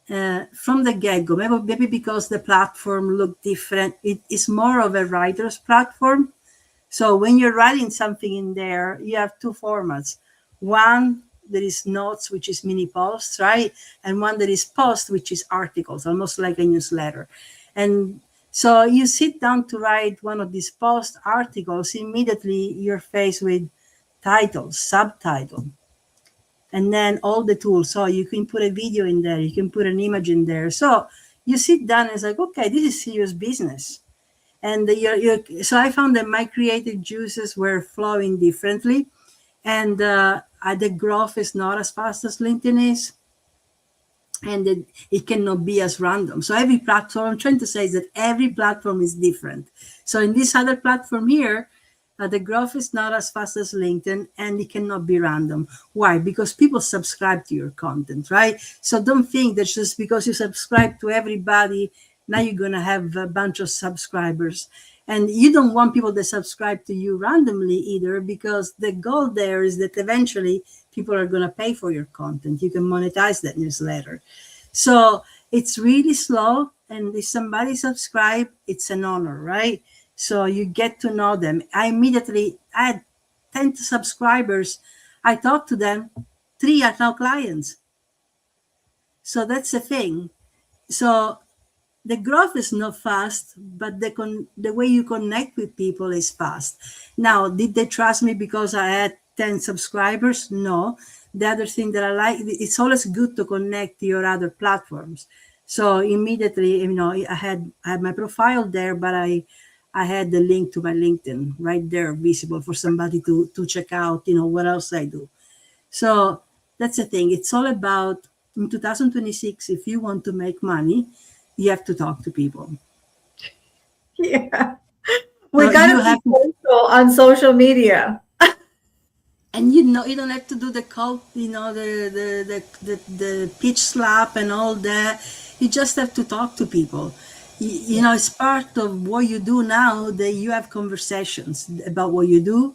from the get-go. Maybe because the platform looked different. It is more of a writer's platform. So when you're writing something in there, you have two formats. One, there is notes, which is mini posts, right? And one that is post, which is articles, almost like a newsletter. And so you sit down to write one of these post articles, immediately you're faced with titles, subtitle, and then all the tools. So you can put a video in there, you can put an image in there. So you sit down and it's like, okay, this is serious business. And so I found that my creative juices were flowing differently. And the growth is not as fast as LinkedIn is. And it cannot be as random. So every platform, I'm trying to say is that every platform is different. So in this other platform here, the growth is not as fast as LinkedIn, and it cannot be random. Why? Because people subscribe to your content, right? So don't think that just because you subscribe to everybody, now you're going to have a bunch of subscribers. And you don't want people that subscribe to you randomly either, because the goal there is that eventually people are going to pay for your content. You can monetize that newsletter. So it's really slow. And if somebody subscribe, it's an honor, right? So you get to know them. I had 10 subscribers. I talked to them. 3 are now clients. So that's the thing. So the growth is not fast, but the way you connect with people is fast. Now, did they trust me because I had 10 subscribers? No. The other thing that I like, it's always good to connect to your other platforms. So immediately, I had my profile there, but I had the link to my LinkedIn right there visible for somebody to check out, what else I do. So that's the thing. It's all about, in 2026, if you want to make money, you have to talk to people. Yeah. We got to be social on social media. And you don't have to do the cult, the pitch slap and all that. You just have to talk to people. It's part of what you do now, that you have conversations about what you do,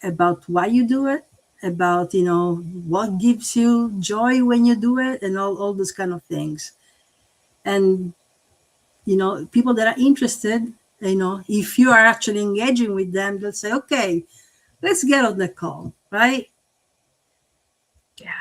about why you do it, about, what gives you joy when you do it, and all those kind of things. And, people that are interested, if you are actually engaging with them, they'll say, okay, let's get on the call, right? Yeah,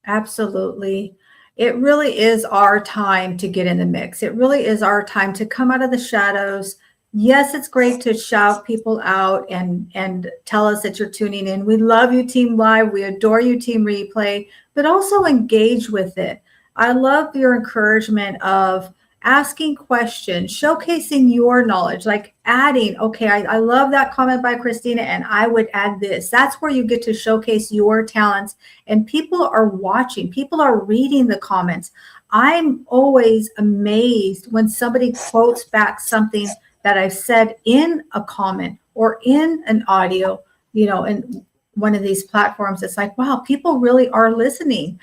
absolutely. It really is our time to get in the mix. It really is our time to come out of the shadows. Yes, it's great to shout people out and tell us that you're tuning in. We love you, Team Live. We adore you, Team Replay, but also engage with it. I love your encouragement of asking questions, showcasing your knowledge, like adding, okay, I love that comment by Christina, and I would add this. That's where you get to showcase your talents, and people are watching, people are reading the comments. I'm always amazed when somebody quotes back something that I've said in a comment or in an audio, in one of these platforms. It's like, wow, people really are listening.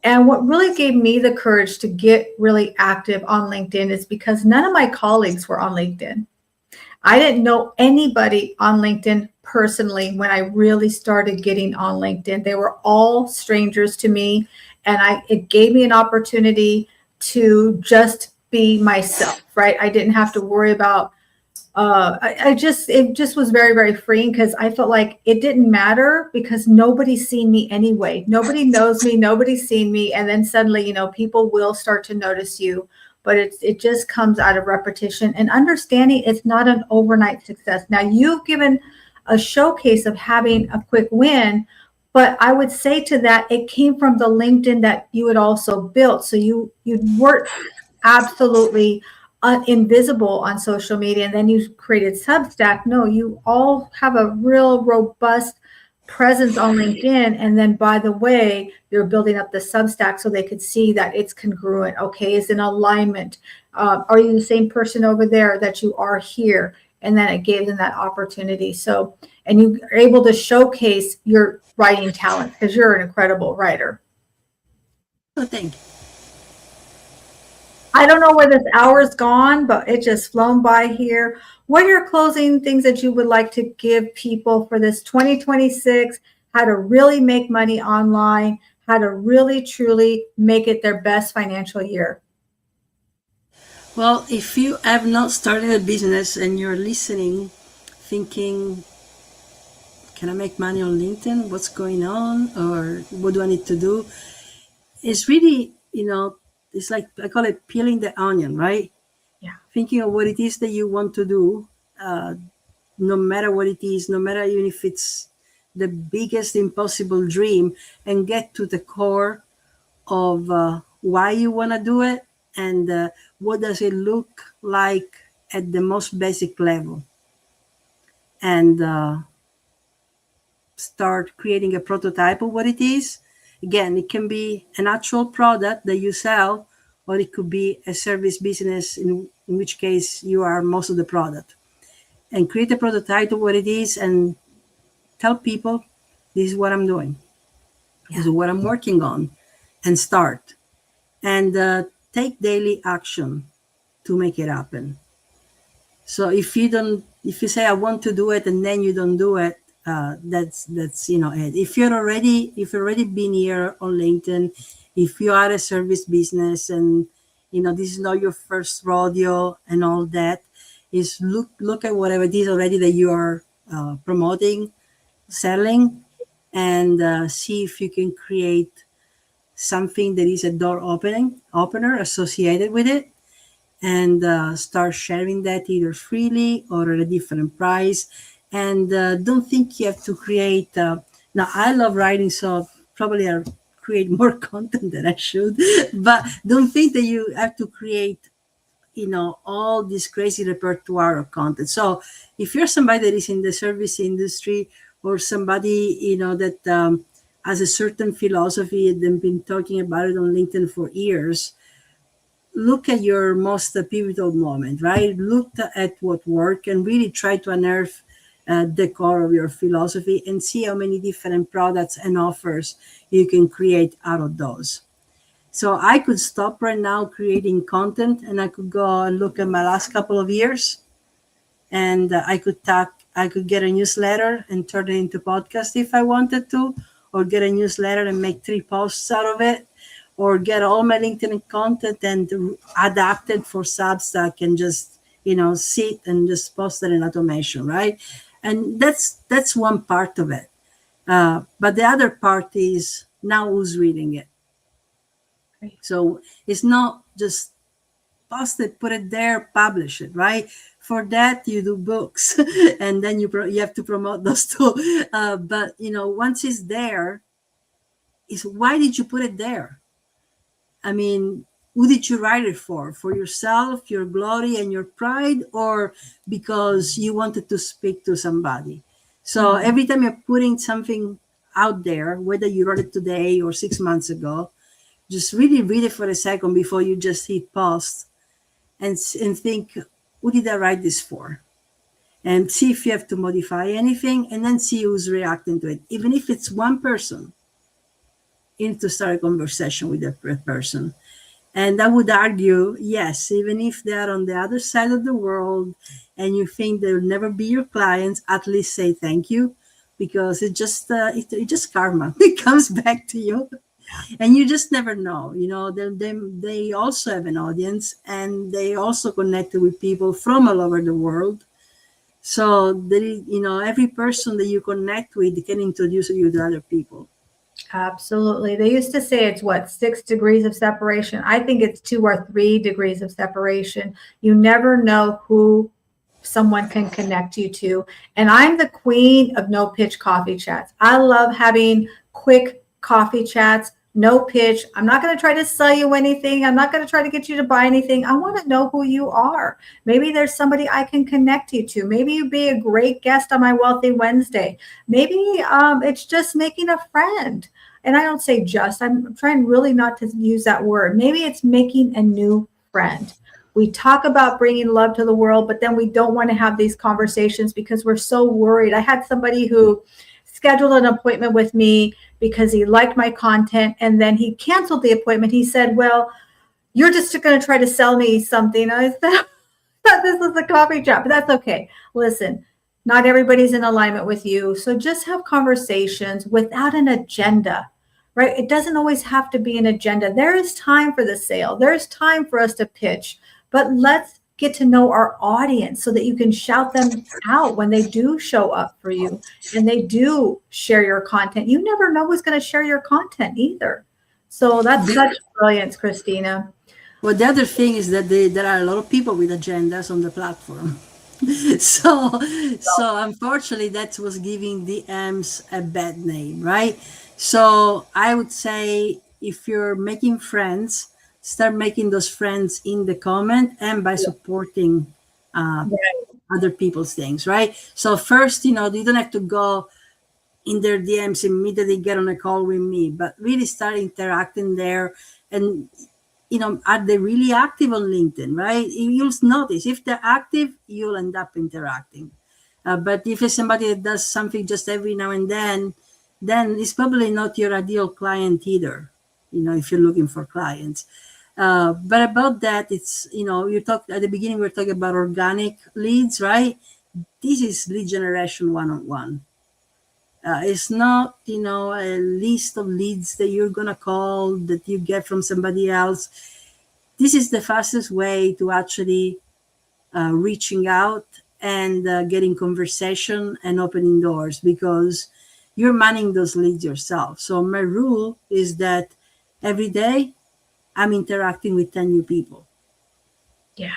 And what really gave me the courage to get really active on LinkedIn is because none of my colleagues were on LinkedIn. I didn't know anybody on LinkedIn personally when I really started getting on LinkedIn. They were all strangers to me, and it gave me an opportunity to just be myself, right? I didn't have to worry about it just was very, very freeing, because I felt like it didn't matter because nobody's seen me anyway. Nobody knows me, nobody's seen me. And then suddenly, people will start to notice you, but it just comes out of repetition and understanding it's not an overnight success. Now, you've given a showcase of having a quick win, but I would say to that, it came from the LinkedIn that you had also built. So you weren't absolutely invisible on social media, and then you created Substack. No, you all have a real robust presence on LinkedIn, and then, by the way, you're building up the Substack so they could see that it's congruent. Okay, it's in alignment. Are you the same person over there that you are here? And then it gave them that opportunity. So, and you are able to showcase your writing talent because you're an incredible writer. Oh, thank you. I don't know where this hour's gone, but it just flown by here. What are your closing things that you would like to give people for this 2026? How to really make money online, how to really, truly make it their best financial year? Well, if you have not started a business and you're listening, thinking, can I make money on LinkedIn? What's going on? Or what do I need to do? It's really, it's like, I call it peeling the onion, right? Yeah. Thinking of what it is that you want to do, no matter what it is, no matter even if it's the biggest impossible dream, and get to the core of why you want to do it, and what does it look like at the most basic level. And start creating a prototype of what it is. Again, it can be an actual product that you sell, or it could be a service business, in which case you are most of the product. And create a prototype of what it is and tell people, this is what I'm doing. This is what I'm working on, and start. And take daily action to make it happen. So if you say I want to do it and then you don't do it, that's it. If you've already been here on LinkedIn, if you are a service business and this is not your first rodeo and all that, is look at whatever it is already that you are promoting, selling, and see if you can create something that is a door opener associated with it, and start sharing that either freely or at a different price. And don't think you have to create. Now, I love writing, so probably I'll create more content than I should. But don't think that you have to create, all this crazy repertoire of content. So if you're somebody that is in the service industry, or somebody that has a certain philosophy and been talking about it on LinkedIn for years, look at your most pivotal moment, right? Look at what worked and really try to unearth the core of your philosophy and see how many different products and offers you can create out of those. So I could stop right now creating content, and I could go and look at my last couple of years, and I could get a newsletter and turn it into podcast if I wanted to, or get a newsletter and make 3 posts out of it, or get all my LinkedIn content and adapt it for Substack and just sit and just post it in automation, right? And that's one part of it. But the other part is, now who's reading it? Right. So it's not just post it, put it there, publish it, right? For that, you do books, and then you have to promote those too. But once it's there, is why did you put it there? I mean, who did you write it for? For yourself, your glory, and your pride, or because you wanted to speak to somebody? So every time you're putting something out there, whether you wrote it today or 6 months ago, just really read it for a second before you just hit post and think, who did I write this for? And see if you have to modify anything, and then see who's reacting to it. Even if it's one person, you need to start a conversation with that person. And I would argue, yes, even if they are on the other side of the world and you think they'll never be your clients, at least say thank you, because it just karma. It comes back to you. And you just never know. They also have an audience, and they also connected with people from all over the world. So every person that you connect with can introduce you to other people. Absolutely. They used to say it's 6 degrees of separation. I think it's 2 or 3 degrees of separation. You never know who someone can connect you to. And I'm the queen of no pitch coffee chats. I love having quick coffee chats. No pitch. I'm not going to try to sell you anything. I'm not going to try to get you to buy anything. I want to know who you are. Maybe there's somebody I can connect you to. Maybe you'd be a great guest on my Wealthy Wednesday. Maybe it's just making a friend. And I don't say just. I'm trying really not to use that word. Maybe it's making a new friend. We talk about bringing love to the world, but then we don't want to have these conversations because we're so worried. I had somebody who scheduled an appointment with me because he liked my content, and then he canceled the appointment. He said, well, you're just going to try to sell me something. I thought this was a coffee shop, but that's okay. Listen, not everybody's in alignment with you. So just have conversations without an agenda, right? It doesn't always have to be an agenda. There is time for the sale. There's time for us to pitch, but let's get to know our audience so that you can shout them out when they do show up for you and they do share your content. You never know who's going to share your content either. So that's such brilliance, Christina. Well, the other thing is that there are a lot of people with agendas on the platform. So unfortunately, that was giving DMs a bad name, right? So I would say if you're making friends, start making those friends in the comment and by supporting other people's things, right? So first, you don't have to go in their DMs immediately get on a call with me, but really start interacting there. And, are they really active on LinkedIn, right? You'll notice if they're active, you'll end up interacting. But if it's somebody that does something just every now and then it's probably not your ideal client either, if you're looking for clients. But about that, it's, you talked at the beginning, we were talking about organic leads, right? This is lead generation one-on-one. It's not, a list of leads that you're going to call that you get from somebody else. This is the fastest way to actually reaching out and getting conversation and opening doors, because you're manning those leads yourself. So my rule is that every day I'm interacting with 10 new people. Yeah,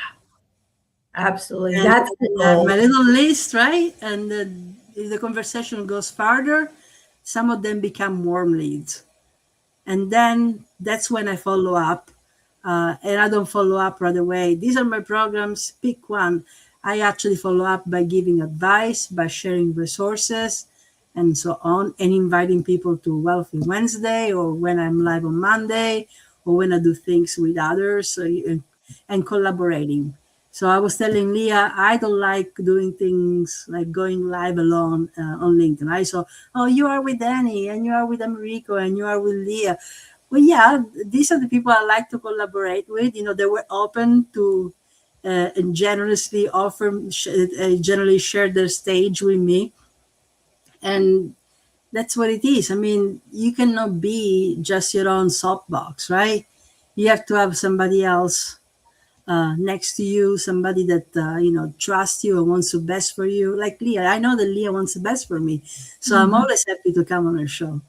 absolutely. And that's my little list, right? And if the conversation goes farther, some of them become warm leads. And then that's when I follow up. And I don't follow up right away. These are my programs. Pick one. I actually follow up by giving advice, by sharing resources, and so on, and inviting people to Wealthy Wednesday, or when I'm live on Monday, or when I do things with others, and collaborating. So I was telling Leah, I don't like doing things like going live alone on LinkedIn. I saw, you are with Danny, and you are with Americo, and you are with Leah. Well, yeah, these are the people I like to collaborate with. They were open to and generously generally share their stage with me. And that's what it is. I mean, you cannot be just your own soapbox, right? You have to have somebody else next to you, somebody that, trusts you and wants the best for you. Like Leah, I know that Leah wants the best for me. So I'm always happy to come on her show.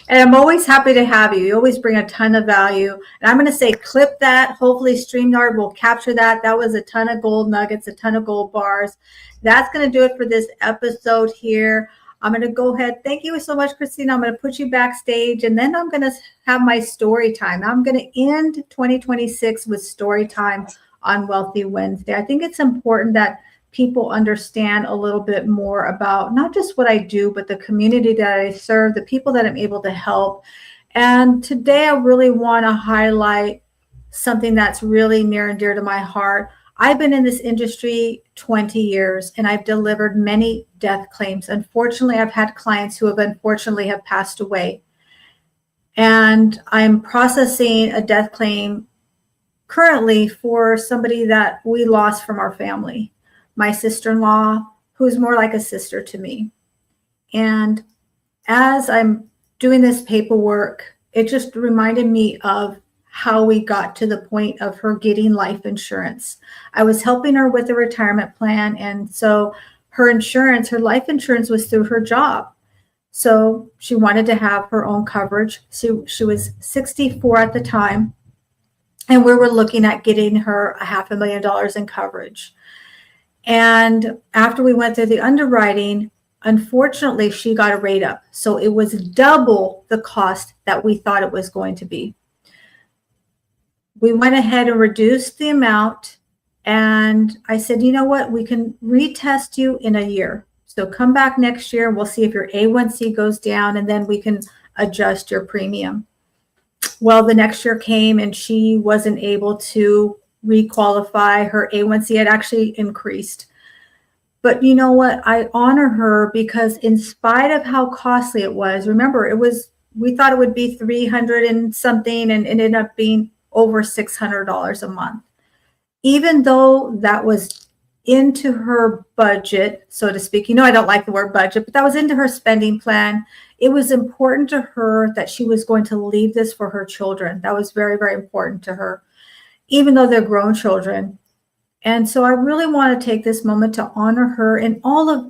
And I'm always happy to have you. You always bring a ton of value. And I'm going to say, clip that. Hopefully StreamYard will capture that. That was a ton of gold nuggets, a ton of gold bars. That's going to do it for this episode here. I'm going to go ahead. Thank you so much, Christina. I'm going to put you backstage, and then I'm going to have my story time. I'm going to end 2026 with story time on Wealthy Wednesday. I think it's important that people understand a little bit more about not just what I do, but the community that I serve, the people that I'm able to help. And today I really want to highlight something that's really near and dear to my heart. I've been in this industry 20 years and I've delivered many death claims. Unfortunately, I've had clients who have passed away. And I'm processing a death claim currently for somebody that we lost from our family, my sister-in-law, who's more like a sister to me. And as I'm doing this paperwork, it just reminded me of how we got to the point of her getting life insurance. I was helping her with a retirement plan. And so her insurance, her life insurance was through her job. So she wanted to have her own coverage. She was 64 at the time. And we were looking at getting her $500,000 in coverage. And after we went through the underwriting, unfortunately, she got a rate up. So it was double the cost that we thought it was going to be. We went ahead and reduced the amount. And I said, you know what? We can retest you in a year. So come back next year. We'll see if your A1C goes down, and then we can adjust your premium. Well, the next year came and she wasn't able to requalify. Her A1C had actually increased. But you know what? I honor her because in spite of how costly it was, remember, we thought it would be 300 and something, and it ended up being over $600 a month. Even though that was into her budget, so to speak, I don't like the word budget, but that was into her spending plan. It was important to her that she was going to leave this for her children. That was very, very important to her, even though they're grown children. And so I really want to take this moment to honor her and honor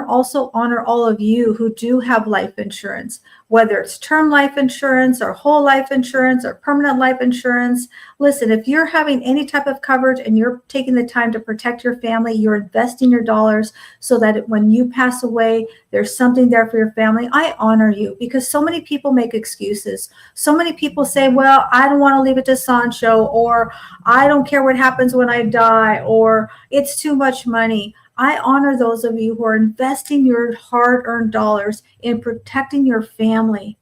all of you who do have life insurance, whether it's term life insurance or whole life insurance or permanent life insurance. Listen, if you're having any type of coverage and you're taking the time to protect your family, you're investing your dollars so that when you pass away, there's something there for your family. I honor you because so many people make excuses. So many people say, well, I don't want to leave it to Sancho, or I don't care what happens when I die, or it's too much money. I honor those of you who are investing your hard-earned dollars in protecting your family.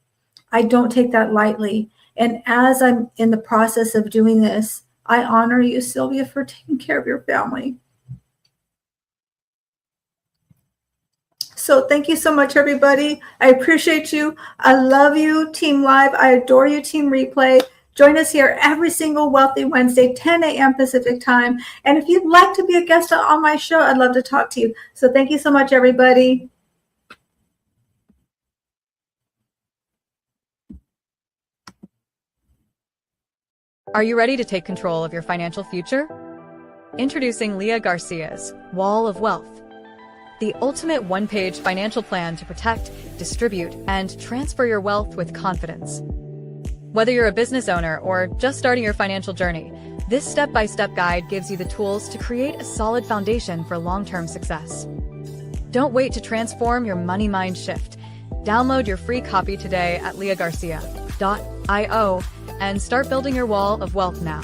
I don't take that lightly. And as I'm in the process of doing this, I honor you, Sylvia, for taking care of your family. So thank you so much, everybody. I appreciate you. I love you, Team Live. I adore you, Team Replay. Join us here every single Wealthy Wednesday, 10 a.m. Pacific time. And if you'd like to be a guest on my show, I'd love to talk to you. So thank you so much, everybody. Are you ready to take control of your financial future? Introducing Leah Garcia's Wall of Wealth, the ultimate one-page financial plan to protect, distribute, and transfer your wealth with confidence. Whether you're a business owner or just starting your financial journey, this step-by-step guide gives you the tools to create a solid foundation for long-term success. Don't wait to transform your money mind shift. Download your free copy today at leahgarcia.io and start building your wall of wealth now.